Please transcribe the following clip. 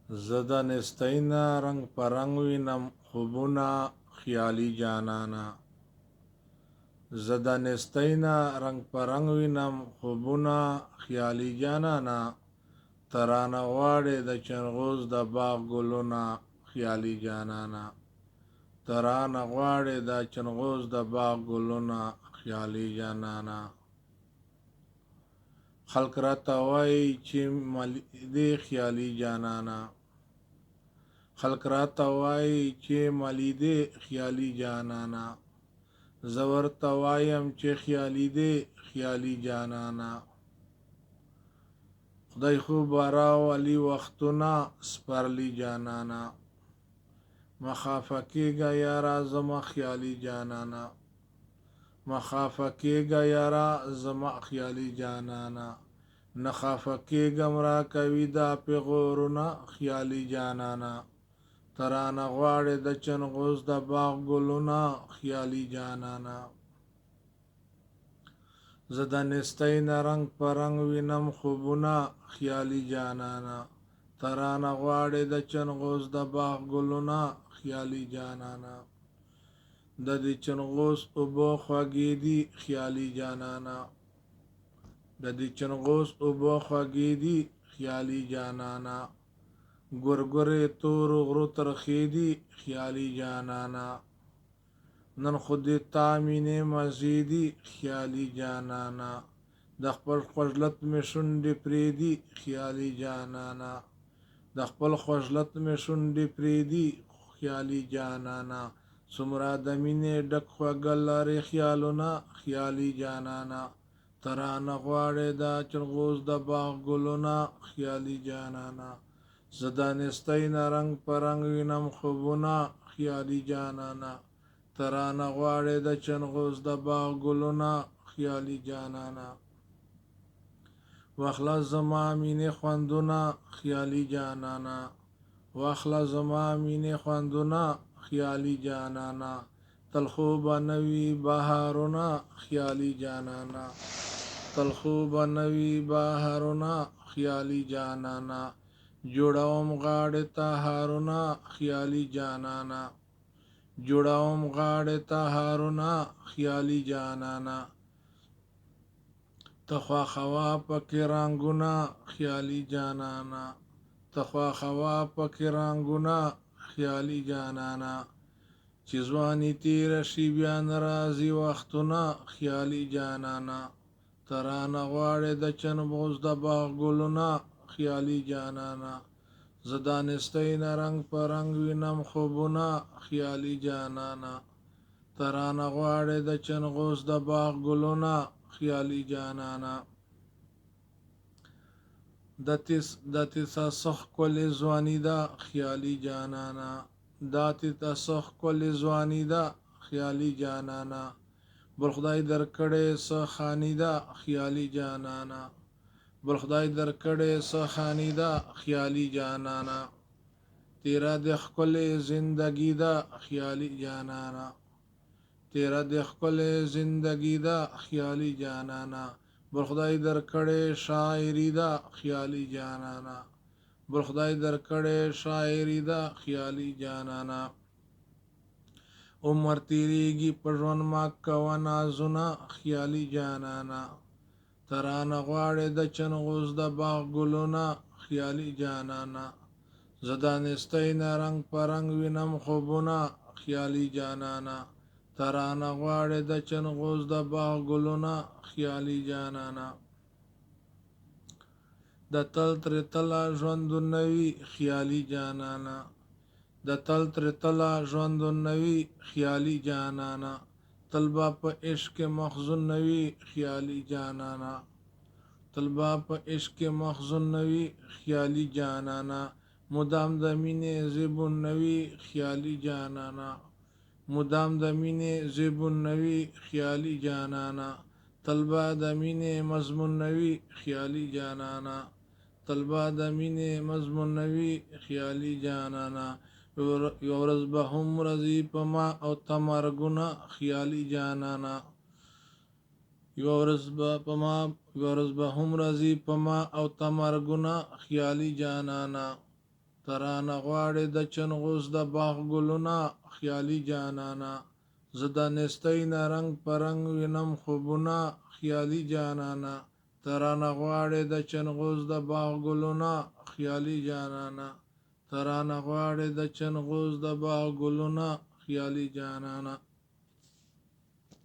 زه د نستعینه رنگ په رنگ وینم خوبونه خیالي جانانه. زه د نستعینه رنگ په رنگ وینم خوبونه خیالي جانانه. ترانه غواړې د چنغوز د باغ ګلونه خیالي جانانه. ترانه غواړې د چنغوز د باغ ګلونه خیالي جانانه. خلق راته وایي چې ملیدې خیالي جانانه. خلق راته وایي چې ملیدې خیالي جانانه. زه ورته وایم چې خیالي دې خیالي جانانه. خدای خو به راولي وختونه سپرلي جانانه. مه خفه کېږه یاره زما خیالي جانانه. مه خفه کېږه یاره زما خیالي جانانه. نه خفه کېږم راکوي دا پیغورونه خیالي جانانه. ترانه غواړې د چنغوز د باغ ګلونه خیالي جانانه. زه د نستعینه رنگ په رنگ وینم خوبونه خیالي جانانه. ترانه غواړې د چنغوز د باغ ګلونه خیالي جانانه. د دې چنغوز اوبه خوږې دي خیالي جانانه. د دې چنغوز اوبه خوږې دي خیالي جانانه. ګورګورې تورو غرو ترخې دي خیالي جانانه. نن خو دې تا مینې مزې دي خیالي جانانه. د خپل خجلت مې شونډې پرېدي خیالي جانانه. د خپل خجلت مې شونډې پرېدي خیالي جانانه. څومره د مینې ډک خوږه لرې خیالونه خیالي جانانه. ترانه غواړې د چنغوز د باغ ګلونه خیالي جانانه. زه د نستعینه رنگ په رنگ وینم خوبونه خیالي جانانه. ترانه غواړې د چنغوز د باغ ګلونه خیالي جانانه. واخله زما مینې خوندونه خیالي جانانه. واخله زما مینې خوندونه خیالي جانانه. تل خو به نه وي بهارونه خیالي جانانه. تل خو به نه وي بهارونه خیالي جانانه. جوړوم غاړې ته هارونه خیالي جانانه. جوړوم غاړې ته هارونه خیالي جانانه. ته خواښوه پکې رنګونه خیالي جانانه. ته خواښوه پکې رنګونه خیالي جانانه. چې ځواني تېره شي بیا نه راځي وختونه خیالي جانانه. ترانه غواړې د چنغوز د باغ ګلونه خیالي جانانه. زه د نستعینه رنگ په رنگ وینم خوبونه خیالي جانانه. ترانه غواړې د چنغوز د باغ ګلونه خیالي جانانه. د تیسه سخ ښکلې ځواني ده خیالي جانانه. دا تیته سخ ښکلې ځواني ده خیالي جانانه. بل خدای درکړې څه خاني ده خیالي جانانه. بل خدای درکړې څه خاني ده خیالي جانانه. تیره د ښکلې زندګي ده خیالي جانانه. تیره د ښکلې زندګي ده خیالي جانانه. بل خدای درکړې شاعري ده خیالي جانانه. بل خدای درکړې شاعري ده خیالي جانانه. عمر تیریږي په ژوند ما کوه نازونه خیالي جانانه. ترانه غواړې د چنغوز د باغ ګلونه خیالي جانانه. زه د نستعینه رنگ په رنگ وینم خوبونه خیالي جانانه. ترانه غواړې د چنغوز د باغ ګلونه خیالي جانانه. د تل تر تله ژوندونه وي خیالي جانانه. د تل تر تله ژوندونه وي خیالي جانانه. تل به په عشق مخزون وي خیالي جانانه. تل به په عشق مخزون وي خیالي جانانه. مدام د مینې زیبون وي خیالي جانانه. مدام د مینې زیبون وي خیالي جانانه. تل به د مینې مضمون وي خیالي جانانه. تل به د مینې مضمون وي خیالي جانانه. یو ورځ به هم راځي په ما او ته مرګونه خیالي جانانه. یو ورځ به هم راځي په ما او ته مرګونه خیالي جانانه. ترانه غواړې د چنغوز د باغ ګلونه خیالي جانانا زه د نستۍ نه رنگ په رنگ وینم خوبونه خیالي جانانا ترانه غواړې د چنغوز د باغ ګلونه خیالي جانانا ترانه غواړې د چنغوز د باغ ګلونه خیالي جانانا